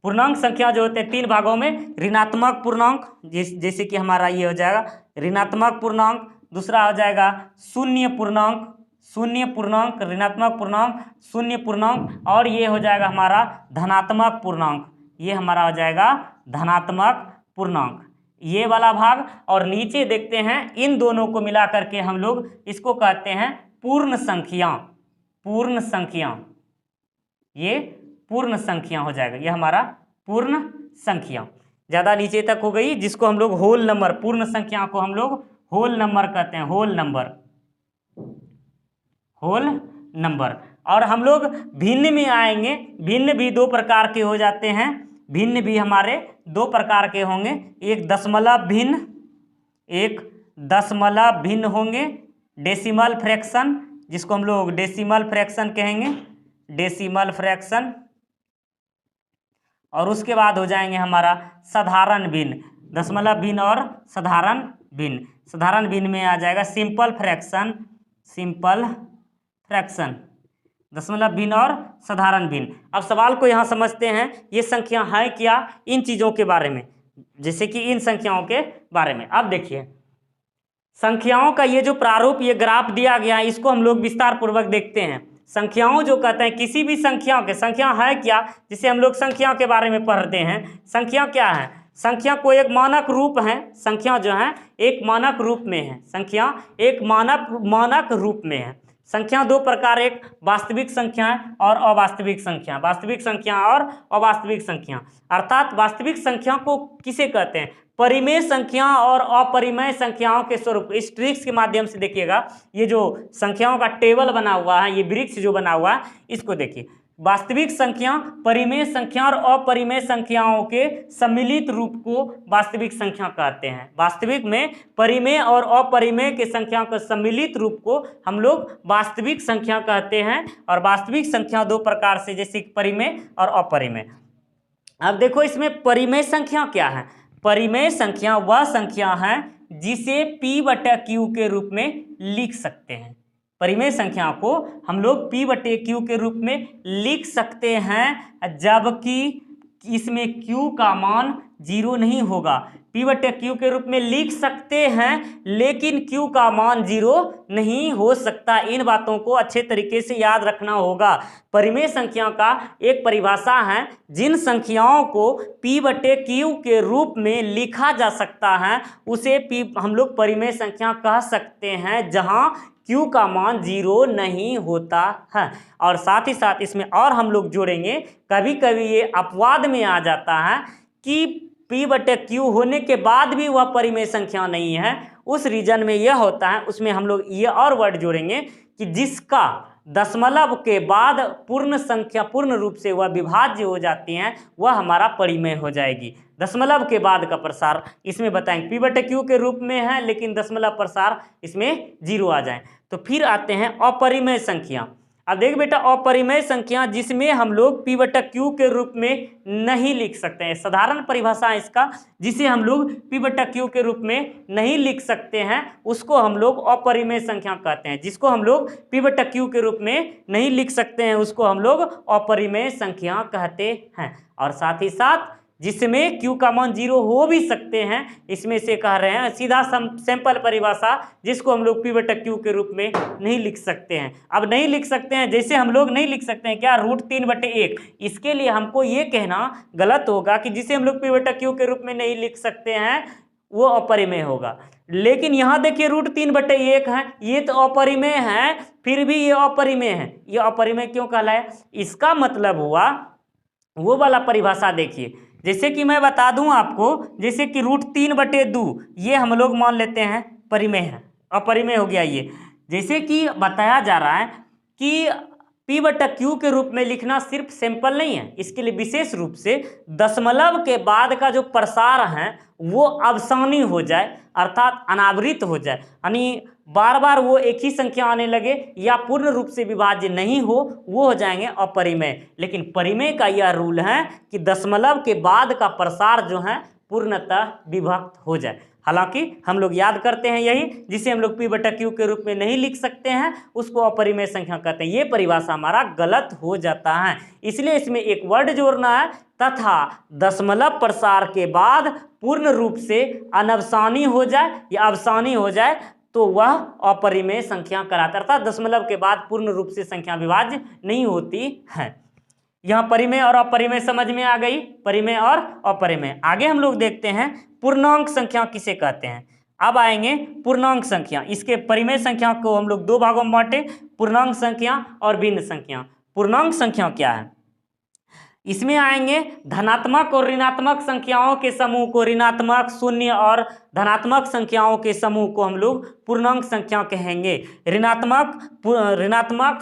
पूर्णांक संख्या जो होते हैं 3 भागों में। ऋणात्मक पूर्णांक, जैसे कि हमारा ये हो जाएगा ऋणात्मक पूर्णांक। दूसरा हो जाएगा शून्य पूर्णांक, शून्य पूर्णांक, ऋणात्मक पूर्णांक, शून्य पूर्णांक। और ये हो जाएगा हमारा धनात्मक पूर्णांक, ये हमारा हो जाएगा धनात्मक पूर्णांक, ये वाला भाग। और नीचे देखते हैं, इन दोनों को मिला करके हम लोग इसको कहते हैं पूर्ण संख्या, पूर्ण संख्या। ये पूर्ण संख्या हो जाएगा, ये हमारा पूर्ण संख्या। ज़्यादा नीचे तक हो गई, जिसको हम लोग होल नंबर, पूर्ण संख्या को हम लोग होल नंबर कहते हैं, होल नंबर, होल नंबर। और हम लोग भिन्न में आएंगे। भिन्न भी 2 प्रकार के हो जाते हैं। भिन्न भी हमारे 2 प्रकार के होंगे, एक दशमलव भिन्न, एक दशमलव भिन्न होंगे, डेसिमल फ्रैक्शन। जिसको हम लोग डेसिमल फ्रैक्शन कहेंगे, डेसिमल फ्रैक्शन। और उसके बाद हो जाएंगे हमारा साधारण भिन्न, दशमलव भिन्न और साधारण भिन्न। साधारण भिन्न में आ जाएगा सिंपल फ्रैक्शन, सिंपल फ्रैक्शन, दशमलव भिन्न और साधारण भिन्न। अब सवाल को यहाँ समझते हैं, ये संख्या है क्या, इन चीज़ों के बारे में, जैसे कि इन संख्याओं के बारे में। अब देखिए संख्याओं का ये जो प्रारूप, ये ग्राफ दिया गया है, इसको हम लोग विस्तार पूर्वक देखते हैं। संख्याओं जो कहते हैं किसी भी संख्याओं के, संख्या है क्या, जिसे हम लोग संख्या के बारे में पढ़ते हैं। संख्या क्या है, संख्या को एक मानक रूप है, संख्या जो है एक मानक रूप में है, संख्या एक मानक रूप में है। संख्या दो प्रकार, एक वास्तविक संख्या और अवास्तविक संख्या, वास्तविक संख्या और अवास्तविक संख्या। अर्थात वास्तविक संख्या को किसे कहते हैं, परिमेय संख्या और अपरिमेय संख्याओं के स्वरूप। इस ट्रिक्स के माध्यम से देखिएगा, ये जो संख्याओं का टेबल बना हुआ है, ये वृक्ष जो बना हुआ है, इसको देखिए। वास्तविक संख्या, परिमेय संख्या और अपरिमेय संख्याओं के सम्मिलित रूप को वास्तविक संख्या कहते हैं। वास्तविक में परिमेय और अपरिमेय के संख्याओं के सम्मिलित रूप को हम लोग वास्तविक संख्या कहते हैं। और वास्तविक संख्या दो प्रकार से, जैसे परिमेय और अपरिमेय। अब देखो इसमें परिमेय संख्या क्या है। परिमेय संख्या वह संख्या है जिसे P/Q के रूप में लिख सकते हैं। परिमेय संख्या को हम लोग P/Q के रूप में लिख सकते हैं, जबकि इसमें Q का मान 0 नहीं होगा। P/Q के रूप में लिख सकते हैं, लेकिन Q का मान 0 नहीं हो सकता। इन बातों को अच्छे तरीके से याद रखना होगा। परिमेय संख्या का एक परिभाषा है, जिन संख्याओं को P/Q के रूप में लिखा जा सकता है उसे हम लोग परिमेय संख्या कह सकते हैं, जहां Q का मान 0 नहीं होता है। और साथ ही साथ इसमें और हम लोग जोड़ेंगे, कभी कभी ये अपवाद में आ जाता है कि P/Q होने के बाद भी वह परिमेय संख्या नहीं है। उस रीजन में यह होता है, उसमें हम लोग ये और वर्ड जोड़ेंगे कि जिसका दशमलव के बाद पूर्ण संख्या पूर्ण रूप से वह विभाज्य हो जाती हैं, वह हमारा परिमेय हो जाएगी। दशमलव के बाद का प्रसार इसमें बताएंगे, P/Q के रूप में है लेकिन दशमलव प्रसार इसमें 0 आ जाए। तो फिर आते हैं अपरिमेय संख्या। अब देख बेटा, अपरिमेय संख्या जिसमें हम लोग P/Q के रूप में नहीं लिख सकते हैं। साधारण परिभाषा इसका, जिसे हम लोग P/Q के रूप में नहीं लिख सकते हैं, उसको हम लोग अपरिमेय संख्या कहते हैं। जिसको हम लोग P/Q के रूप में नहीं लिख सकते हैं, उसको हम लोग अपरिमेय संख्या कहते हैं। और साथ ही साथ जिसमें Q का मान 0 हो भी सकते हैं, इसमें से कह रहे हैं सीधा सैंपल परिभाषा, जिसको हम लोग P/Q के रूप में नहीं लिख सकते हैं। अब नहीं लिख सकते हैं, जैसे हम लोग नहीं लिख सकते हैं क्या, √3/1। इसके लिए हमको ये कहना गलत होगा कि जिसे हम लोग P/Q के रूप में नहीं लिख सकते हैं वो अपरिमेय होगा। लेकिन यहाँ देखिए √3/1 है, ये तो अपरिमेय है, फिर भी ये अपरिमेय है। ये अपरिमेय क्यों कहलाया, इसका मतलब हुआ वो वाला परिभाषा देखिए। जैसे कि मैं बता दूं आपको, जैसे कि √3/2 ये हम लोग मान लेते हैं परिमेय है, अपरिमेय हो गया ये। जैसे कि बताया जा रहा है कि P/Q के रूप में लिखना सिर्फ सिंपल नहीं है, इसके लिए विशेष रूप से दशमलव के बाद का जो प्रसार है वो अवसानी हो जाए, अर्थात अनावृत हो जाए, यानी बार बार वो एक ही संख्या आने लगे या पूर्ण रूप से विभाज्य नहीं हो, वो हो जाएंगे अपरिमेय। लेकिन परिमेय का यह रूल है कि दशमलव के बाद का प्रसार जो है पूर्णतः विभक्त हो जाए। हालांकि हम लोग याद करते हैं यही, जिसे हम लोग P/Q के रूप में नहीं लिख सकते हैं उसको अपरिमेय संख्या कहते हैं। ये परिभाषा हमारा गलत हो जाता है, इसलिए इसमें एक वर्ड जोड़ना है, तथा दशमलव प्रसार के बाद पूर्ण रूप से अनवसानी हो जाए या अवसानी हो जाए तो वह अपरिमेय संख्या कहलाता है। अर्थात दशमलव के बाद पूर्ण रूप से संख्या विभाज्य नहीं होती है। यहाँ परिमेय और अपरिमेय समझ में आ गई, परिमेय और अपरिमेय। आगे हम लोग देखते हैं पूर्णांक संख्या किसे कहते हैं। अब आएंगे पूर्णांक संख्या। इसके परिमेय संख्या को हम लोग दो भागों में बांटे, पूर्णांक संख्या और भिन्न संख्या। पूर्णांक संख्या क्या है, इसमें आएंगे धनात्मक और ऋणात्मक संख्याओं के समूह को, ऋणात्मक, शून्य और धनात्मक संख्याओं के समूह को हम लोग पूर्णांक संख्या कहेंगे। ऋणात्मक,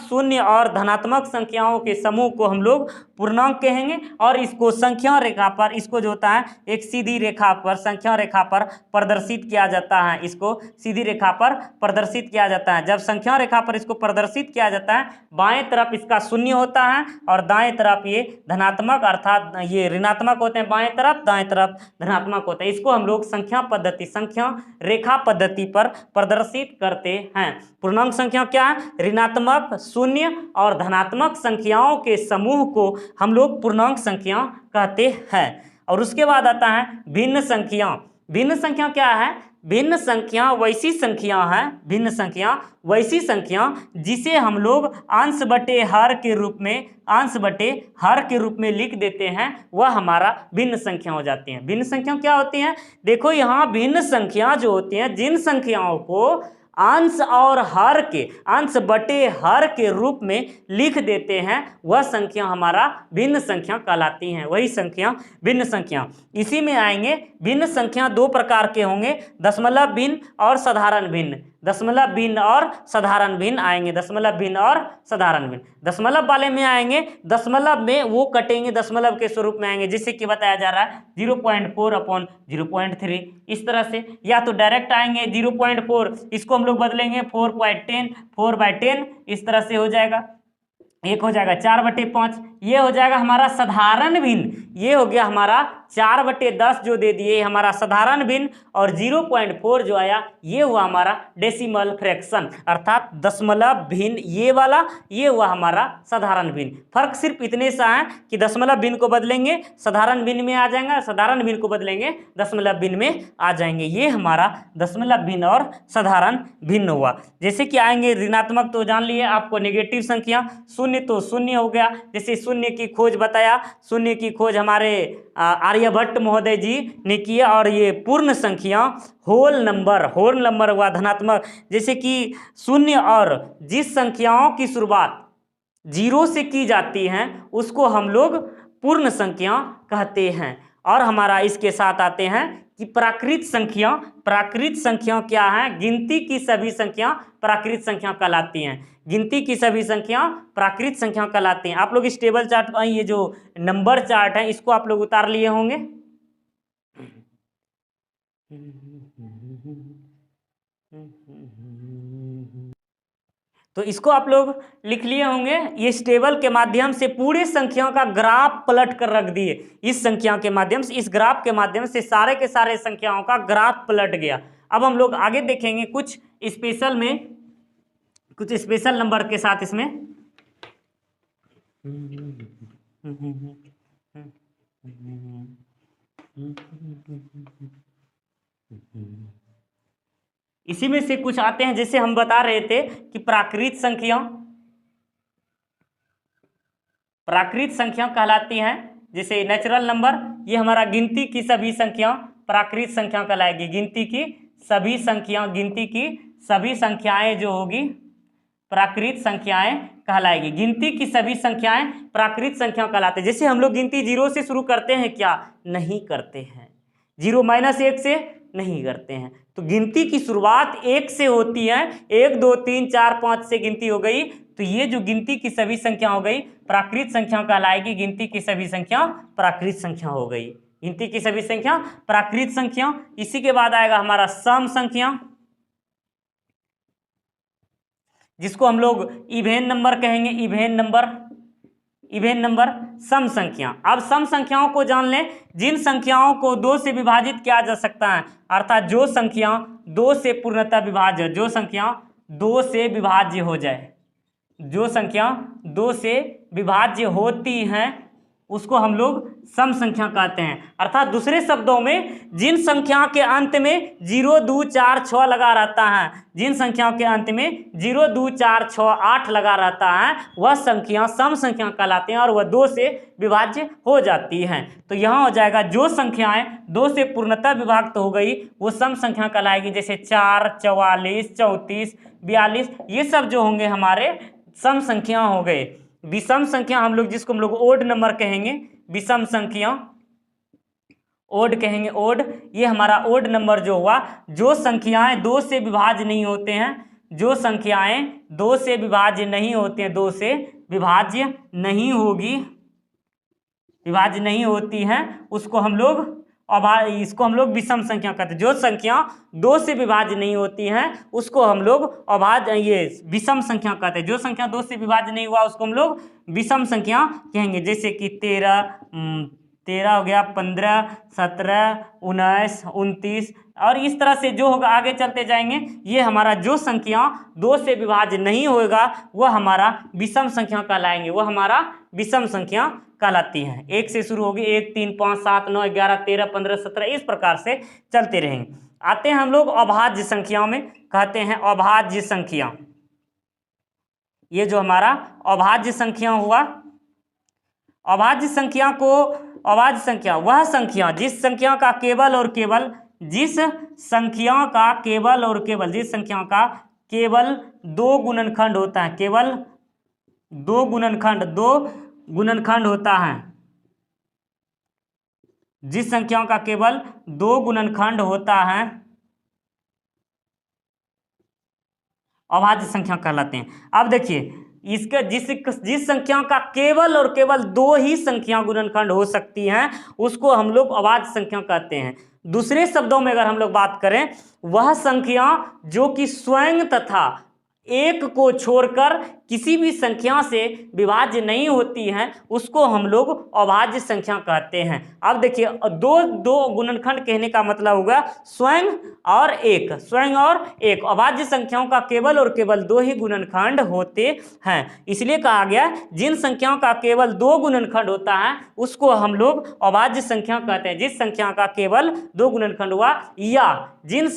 शून्य और धनात्मक संख्याओं के समूह को हम लोग पूर्णांक कहेंगे, और इसको संख्या रेखा पर, इसको जो होता है एक सीधी रेखा पर, संख्या रेखा पर प्रदर्शित किया जाता है। इसको सीधी रेखा पर प्रदर्शित किया जाता है। जब संख्या रेखा पर इसको प्रदर्शित किया जाता है, बाएं तरफ इसका शून्य होता है और दाएं तरफ ये धनात्मक अर्थात ये ऋणात्मक होते हैं, बाएं तरफ, दाएं तरफ धनात्मक होते हैं। इसको हम लोग संख्या पद्धति, संख्या रेखा पद्धति पर प्रदर्शित करते हैं। पूर्णांक संख्या क्या है? ऋणात्मक, शून्य और धनात्मक संख्याओं के समूह को हम लोग पूर्णांक संख्या कहते हैं। और उसके बाद आता है भिन्न संख्या। भिन्न संख्या क्या है? भिन्न संख्या वैसी संख्या है, भिन्न संख्या वैसी संख्या जिसे हम लोग अंश बटे हर के रूप में, अंश बटे हर के रूप में लिख देते हैं, वह हमारा भिन्न संख्या हो जाती है। भिन्न संख्या क्या होती हैं? देखो यहाँ भिन्न संख्या जो होती हैं, जिन संख्याओं को अंश और हर के, अंश बटे हर के रूप में लिख देते हैं, वह संख्या हमारा भिन्न संख्या कहलाती हैं, वही संख्या भिन्न संख्या। इसी में आएंगे भिन्न संख्या दो प्रकार के होंगे, दशमलव भिन्न और साधारण भिन्न। दशमलव भिन्न और साधारण भिन्न आएंगे, दशमलव भिन्न और साधारण भिन्न। दशमलव वाले में आएंगे, दशमलव में वो कटेंगे, दशमलव के स्वरूप में आएंगे, जिससे कि बताया जा रहा है 0.4/0.3, इस तरह से। या तो डायरेक्ट आएंगे 0.4, इसको हम लोग बदलेंगे 4/10, 4/10, इस तरह से हो जाएगा। एक हो जाएगा 4/5, ये हो जाएगा हमारा साधारण भिन्न। ये हो गया हमारा 4/10 जो दे दिए हमारा साधारण भिन्न, और 0.4 जो आया ये हुआ हमारा डेसिमल फ्रैक्शन, अर्थात दशमलव भिन्न ये वाला, ये हुआ हमारा साधारण भिन्न। फर्क सिर्फ इतने सा है कि दशमलव भिन्न को बदलेंगे साधारण भिन्न में आ जाएगा, साधारण भिन्न को बदलेंगे दशमलव भिन्न में आ जाएंगे। ये हमारा दशमलव भिन्न और साधारण भिन्न हुआ। जैसे कि आएंगे ऋणात्मक, तो जान लिए आपको नेगेटिव संख्या, शून्य तो शून्य हो गया, जैसे शून्य की खोज बताया, शून्य की खोज हमारे आर्यभट्ट महोदय जी ने किया। और ये पूर्ण संख्या होल नंबर हुआ धनात्मक, जैसे कि शून्य और जिस संख्याओं की शुरुआत 0 से की जाती हैं उसको हम लोग पूर्ण संख्या कहते हैं। और हमारा इसके साथ आते हैं कि प्राकृत संख्या। प्राकृत संख्या क्या है? गिनती की सभी संख्या प्राकृत संख्या कहलाती हैं, गिनती की सभी संख्या प्राकृत संख्या कहलाती हैं। आप लोग इस टेबल चार्ट, ये जो नंबर चार्ट है इसको आप लोग उतार लिए होंगे। तो इसको आप लोग लिख लिए होंगे। इस टेबल के माध्यम से पूरे संख्याओं का ग्राफ पलट कर रख दिए, इस संख्या के माध्यम से, इस ग्राफ के माध्यम से सारे के सारे संख्याओं का ग्राफ पलट गया। अब हम लोग आगे देखेंगे कुछ स्पेशल में, कुछ स्पेशल नंबर के साथ इसमें। इसी में से कुछ आते हैं, जैसे हम बता रहे थे कि प्राकृत संख्या कहलाती हैं। जैसे नेचुरल नंबर, ये हमारा गिनती की सभी संख्या प्राकृत संख्या कहलाएगी। गिनती की सभी संख्याएं जो होगी प्राकृत संख्याएं कहलाएगी। गिनती की सभी संख्याएं प्राकृत संख्या कहलाते हैं। जैसे हम लोग गिनती 0 से शुरू करते हैं क्या? नहीं करते हैं। 0-1 से नहीं करते हैं। तो गिनती की शुरुआत 1 से होती है, 1 2 3 4 5 से गिनती हो गई। तो ये जो गिनती की सभी संख्या हो गई प्राकृत संख्या कहलाएगी। गिनती की सभी संख्या प्राकृत संख्या हो गई, गिनती की सभी संख्या प्राकृत संख्या। इसी के बाद आएगा हमारा सम संख्या, जिसको हम लोग इवेन नंबर कहेंगे। इवेन नंबर सम संख्या। अब सम संख्याओं को जान लें, जिन संख्याओं को 2 से विभाजित किया जा सकता है, अर्थात जो संख्या 2 से पूर्णतः विभाज्य, जो संख्या 2 से विभाज्य हो जाए, जो संख्या 2 से विभाज्य होती हैं उसको हम लोग सम संख्या कहते हैं। अर्थात दूसरे शब्दों में जिन संख्या के अंत में 0 2 4 6 लगा रहता है, जिन संख्याओं के अंत में 0 2 4 6 8 लगा रहता है, वह संख्या सम संख्या कहलाते हैं और वह 2 से विभाज्य हो जाती हैं। तो यहाँ हो जाएगा जो संख्याएं 2 से पूर्णतः विभाक्त हो गई वो सम संख्या कहलाएगी। जैसे 4 44 34 42, ये सब जो होंगे हमारे सम संख्या हो गए। विषम संख्या हम लोग, जिसको हम लोग ओड नंबर कहेंगे, विषम संख्या ओड कहेंगे। ओड, ये हमारा ओड नंबर जो हुआ, जो संख्याएं 2 से विभाज्य नहीं होते हैं, जो संख्याएं 2 से विभाज्य नहीं होते हैं, 2 से विभाज्य नहीं होगी, विभाज्य नहीं होती हैं उसको हम लोग इसको हम लोग विषम संख्या कहते हैं। जो संख्या 2 से विभाज्य नहीं होती हैं उसको हम लोग ये विषम संख्या कहते हैं। जो संख्या 2 से विभाज्य नहीं हुआ उसको हम लोग विषम संख्या कहेंगे। जैसे कि 13 हो गया, 15, 17, 19, 29 और इस तरह से जो होगा आगे चलते जाएंगे। ये हमारा जो संख्या 2 से विभाज्य नहीं होगा वह हमारा विषम संख्या कहलाएंगे, वह हमारा विषम संख्या कहलाती हैं। 1 से शुरू होगी, 1, 3, 5, 7, 9, 11, 13, 15, 17 इस प्रकार से चलते रहेंगे। आते हैं हम लोग अभाज्य संख्याओं में, कहते हैं अभाज्य संख्या। ये जो हमारा अभाज्य संख्या हुआ, अभाज्य संख्या को अभाज्य संख्या वह संख्या जिस संख्या का केवल और केवल जिस संख्या का केवल 2 गुणनखंड होता है, केवल 2 गुणनखंड होता है, जिस संख्या का केवल 2 गुणनखंड होता है अभाज्य संख्या कहलाते हैं। अब देखिए इसका जिस संख्या का केवल और केवल 2 ही संख्या गुणनखंड हो सकती हैं उसको हम लोग अभाज्य संख्या कहते हैं। दूसरे शब्दों में अगर हम लोग बात करें, वह संख्या जो कि स्वयं तथा 1 को छोड़कर किसी भी संख्या से विभाज्य नहीं होती हैं उसको हम लोग अभाज्य संख्या कहते हैं। अब देखिए दो गुणनखंड कहने का मतलब होगा स्वयं और एक, स्वयं और एक। अभाज्य संख्याओं का केवल और केवल 2 ही गुणनखंड होते हैं, इसलिए कहा गया जिन संख्याओं का केवल 2 गुणनखंड होता है उसको हम लोग अभाज्य संख्या कहते हैं। जिस संख्या का केवल 2 गुणनखंड हुआ, या जिन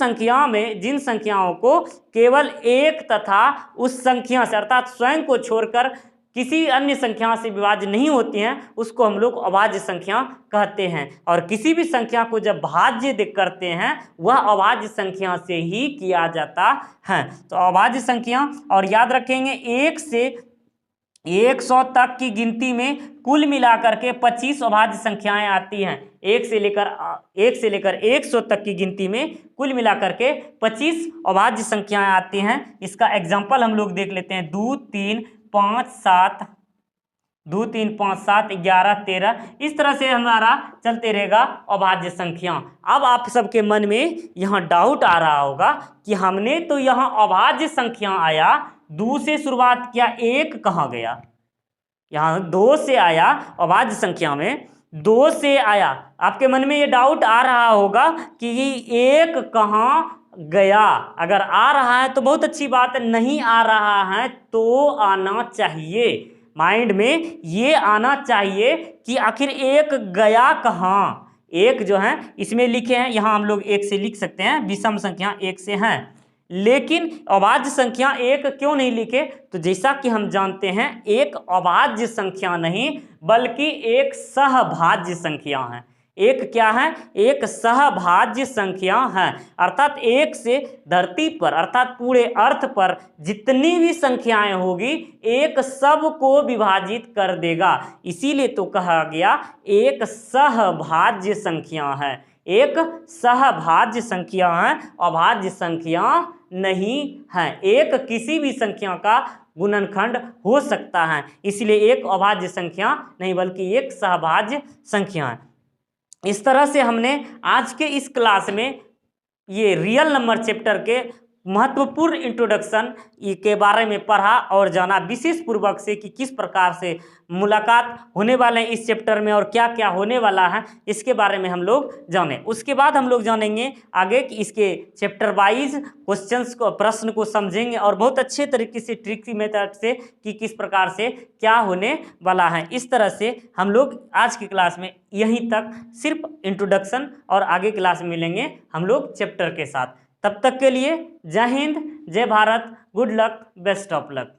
संख्याओं को केवल 1 तथा उस संख्या से अर्थात स्वयं को छोड़कर किसी अन्य संख्या से विभाज्य नहीं होती हैं उसको हम लोग अभाज्य संख्या कहते हैं। और किसी भी संख्या को जब भाज्य करते हैं वह अभाज्य संख्या से ही किया जाता है। तो अभाज्य संख्या, और याद रखेंगे 1 से 100 तक की गिनती में कुल मिलाकर के 25 अभाज्य संख्याएं आती हैं। 1 से लेकर 100 तक की गिनती में कुल मिलाकर के 25 अभाज्य संख्याएं आती हैं। इसका एग्जाम्पल हम लोग देख लेते हैं। 2, 3, 5, 7, 11, 13 इस तरह से हमारा चलते रहेगा अभाज्य संख्या। अब आप सबके मन में यहाँ डाउट आ रहा होगा कि हमने तो यहाँ अभाज्य संख्या आया, 2 से शुरुआत किया, 1 कहाँ गया? यहाँ 2 से आया, अभाज्य संख्या में 2 से आया। आपके मन में ये डाउट आ रहा होगा कि 1 कहाँ गया। अगर आ रहा है तो बहुत अच्छी बात है, नहीं आ रहा है तो आना चाहिए। माइंड में ये आना चाहिए कि आखिर 1 गया कहाँ। 1 जो है इसमें लिखे हैं, यहाँ हम लोग 1 से लिख सकते हैं, विषम संख्या 1 से हैं, लेकिन अभाज्य संख्या 1 क्यों नहीं लिखे? तो जैसा कि हम जानते हैं 1 अभाज्य संख्या नहीं बल्कि एक सहभाज्य संख्या है। 1 क्या है? एक सहभाज्य संख्या है। अर्थात 1 से धरती पर अर्थात पूरे अर्थ पर जितनी भी संख्याएं होगी 1 सब को विभाजित कर देगा। इसीलिए तो कहा गया एक सहभाज्य संख्या है, एक सहभाज्य संख्या है, अभाज्य संख्या नहीं है। 1 किसी भी संख्या का गुणनखंड हो सकता है, इसलिए 1 अभाज्य संख्या नहीं बल्कि एक सहभाज्य संख्या है। इस तरह से हमने आज के इस क्लास में ये रियल नंबर चैप्टर के महत्वपूर्ण इंट्रोडक्शन के बारे में पढ़ा और जाना विशेष पूर्वक से कि किस प्रकार से मुलाकात होने वाले हैं इस चैप्टर में और क्या क्या होने वाला है इसके बारे में हम लोग जाने। उसके बाद हम लोग जानेंगे आगे कि इसके चैप्टर वाइज क्वेश्चंस को, प्रश्न को समझेंगे और बहुत अच्छे तरीके से ट्रिकी मेथड से कि किस प्रकार से क्या होने वाला है। इस तरह से हम लोग आज की क्लास में यहीं तक सिर्फ इंट्रोडक्शन, और आगे क्लास में मिलेंगे हम लोग चैप्टर के साथ। तब तक के लिए जय हिंद, जय Bharat, good luck, best of luck.